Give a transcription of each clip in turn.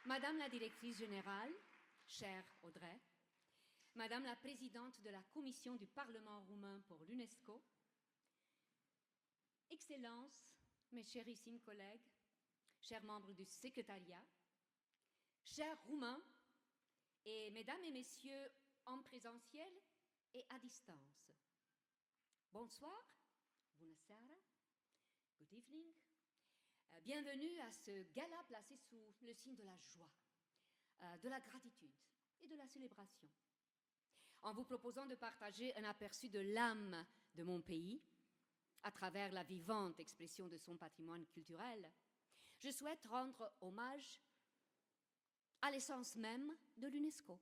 Madame la Directrice Générale, chère Audrey, Madame la Présidente de la Commission du Parlement roumain pour l'UNESCO, Excellences, mes chérissimes collègues, chers membres du secrétariat, chers Roumains et Mesdames et Messieurs en présentiel et à distance. Bonsoir, bună seara, good evening. Bienvenue à ce gala placé sous le signe de la joie, de la gratitude et de la célébration. En vous proposant de partager un aperçu de l'âme de mon pays, à travers la vivante expression de son patrimoine culturel, je souhaite rendre hommage à l'essence même de l'UNESCO.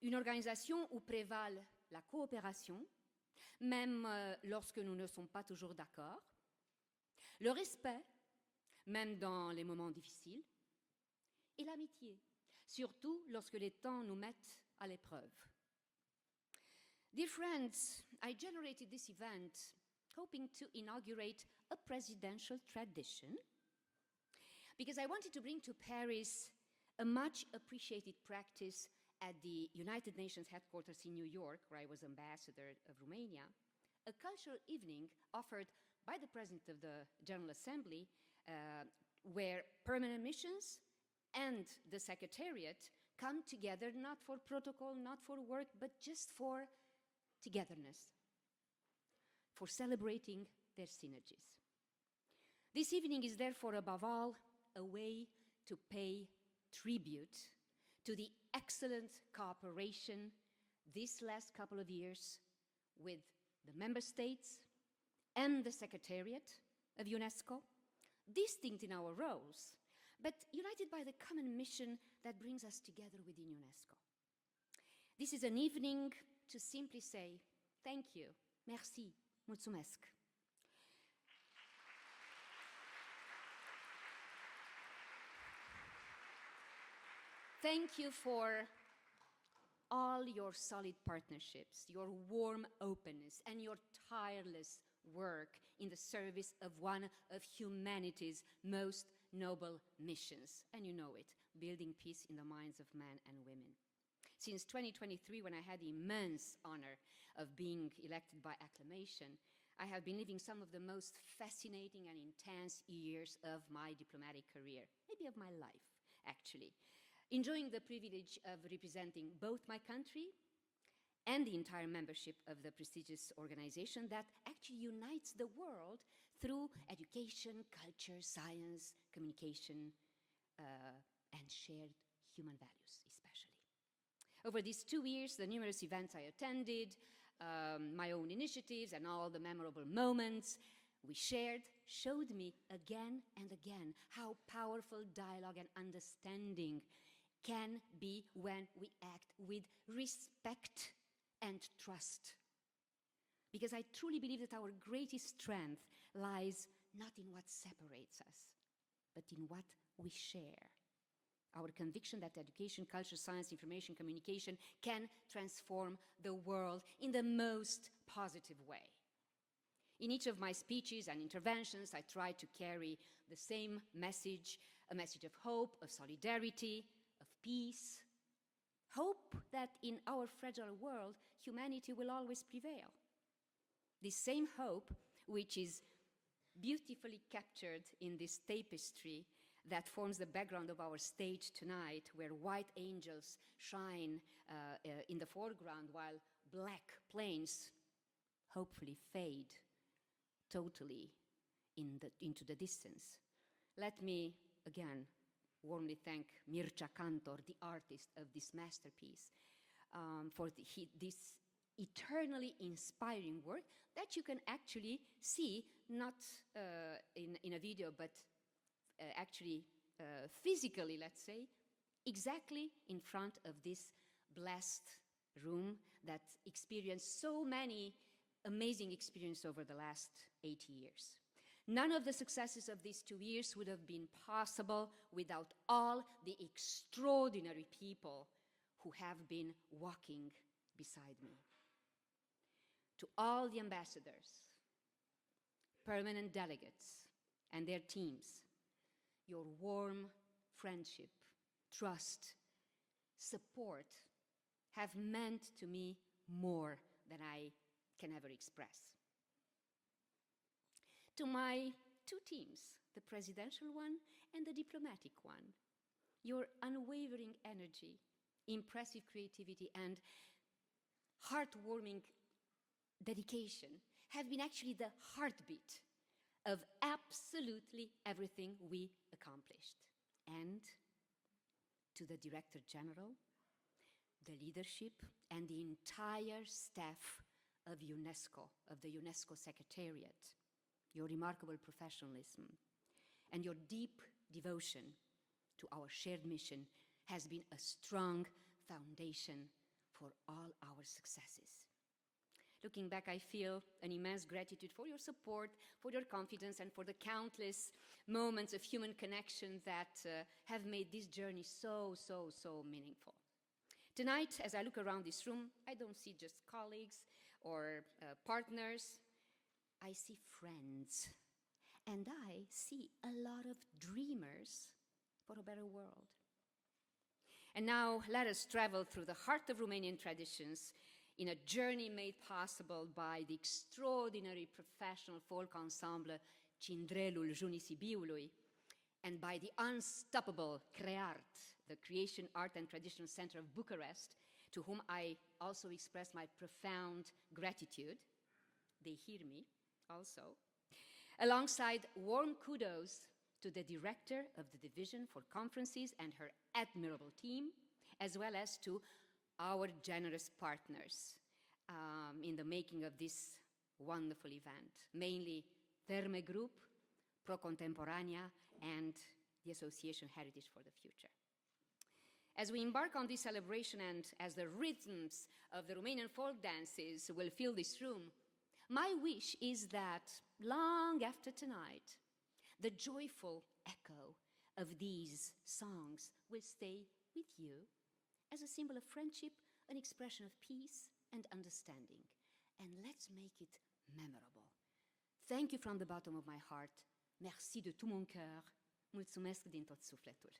Une organisation où prévalent la coopération, même lorsque nous ne sommes pas toujours d'accord, le respect, même dans les moments difficiles, et l'amitié, surtout lorsque les temps nous mettent à l'épreuve. Dear friends, I generated this event hoping to inaugurate a presidential tradition because I wanted to bring to Paris a much appreciated practice at the United Nations headquarters in New York, where I was ambassador of Romania, a cultural evening offered by the President of the General Assembly, where permanent missions and the Secretariat come together not for protocol, not for work, but just for togetherness, for celebrating their synergies. This evening is therefore above all a way to pay tribute to the excellent cooperation these last couple of years with the member states and the Secretariat of UNESCO, distinct in our roles, but united by the common mission that brings us together within UNESCO. This is an evening to simply say, thank you, merci, mulțumesc. Thank you for all your solid partnerships, your warm openness, and your tireless work in the service of one of humanity's most noble missions. And you know it, building peace in the minds of men and women. Since 2023, when I had the immense honor of being elected by acclamation, I have been living some of the most fascinating and intense years of my diplomatic career, maybe of my life, actually. Enjoying the privilege of representing both my country and the entire membership of the prestigious organization that actually unites the world through education, culture, science, communication, and shared human values, especially. Over these 2 years, the numerous events I attended, my own initiatives, and all the memorable moments we shared showed me again and again how powerful dialogue and understanding can be when we act with respect and trust. Because I truly believe that our greatest strength lies not in what separates us, but in what we share. Our conviction that education, culture, science, information, communication can transform the world in the most positive way. In each of my speeches and interventions, I try to carry the same message, a message of hope, of solidarity, of peace. Hope that in our fragile world, humanity will always prevail. This same hope, which is beautifully captured in this tapestry that forms the background of our stage tonight, where white angels shine in the foreground while black planes hopefully fade totally into the distance. Let me again warmly thank Mircea Cantor, the artist of this masterpiece, for this eternally inspiring work that you can actually see, not in a video, but actually physically, let's say, exactly in front of this blessed room that experienced so many amazing experiences over the last 80 years. None of the successes of these 2 years would have been possible without all the extraordinary people who have been walking beside me. To all the ambassadors, permanent delegates, and their teams, your warm, friendship, trust, support have meant to me more than I can ever express. To my two teams, the presidential one and the diplomatic one, your unwavering energy, impressive creativity, and heartwarming dedication have been actually the heartbeat of absolutely everything we accomplished. And to the Director General, the leadership, and the entire staff of UNESCO, of the UNESCO Secretariat, your remarkable professionalism and your deep devotion to our shared mission has been a strong foundation for all our successes. Looking back, I feel an immense gratitude for your support, for your confidence, and for the countless moments of human connection that have made this journey so meaningful. Tonight, as I look around this room, I don't see just colleagues or partners. I see friends, and I see a lot of dreamers for a better world. And now let us travel through the heart of Romanian traditions in a journey made possible by the extraordinary professional folk ensemble Cindrelul Junii Sibiului and by the unstoppable CREART, the Creation, Art and Traditional Center of Bucharest, to whom I also express my profound gratitude. They hear me also. Alongside warm kudos to the director of the Division for Conferences and her admirable team, as well as to our generous partners in the making of this wonderful event, mainly Terme Group, Pro Contemporanea, and the Association Heritage for the Future. As we embark on this celebration and as the rhythms of the Romanian folk dances will fill this room, my wish is that long after tonight, the joyful echo of these songs will stay with you as a symbol of friendship, an expression of peace and understanding. And let's make it memorable. Thank you from the bottom of my heart. Merci de tout mon cœur. Mulțumesc din tot sufletul.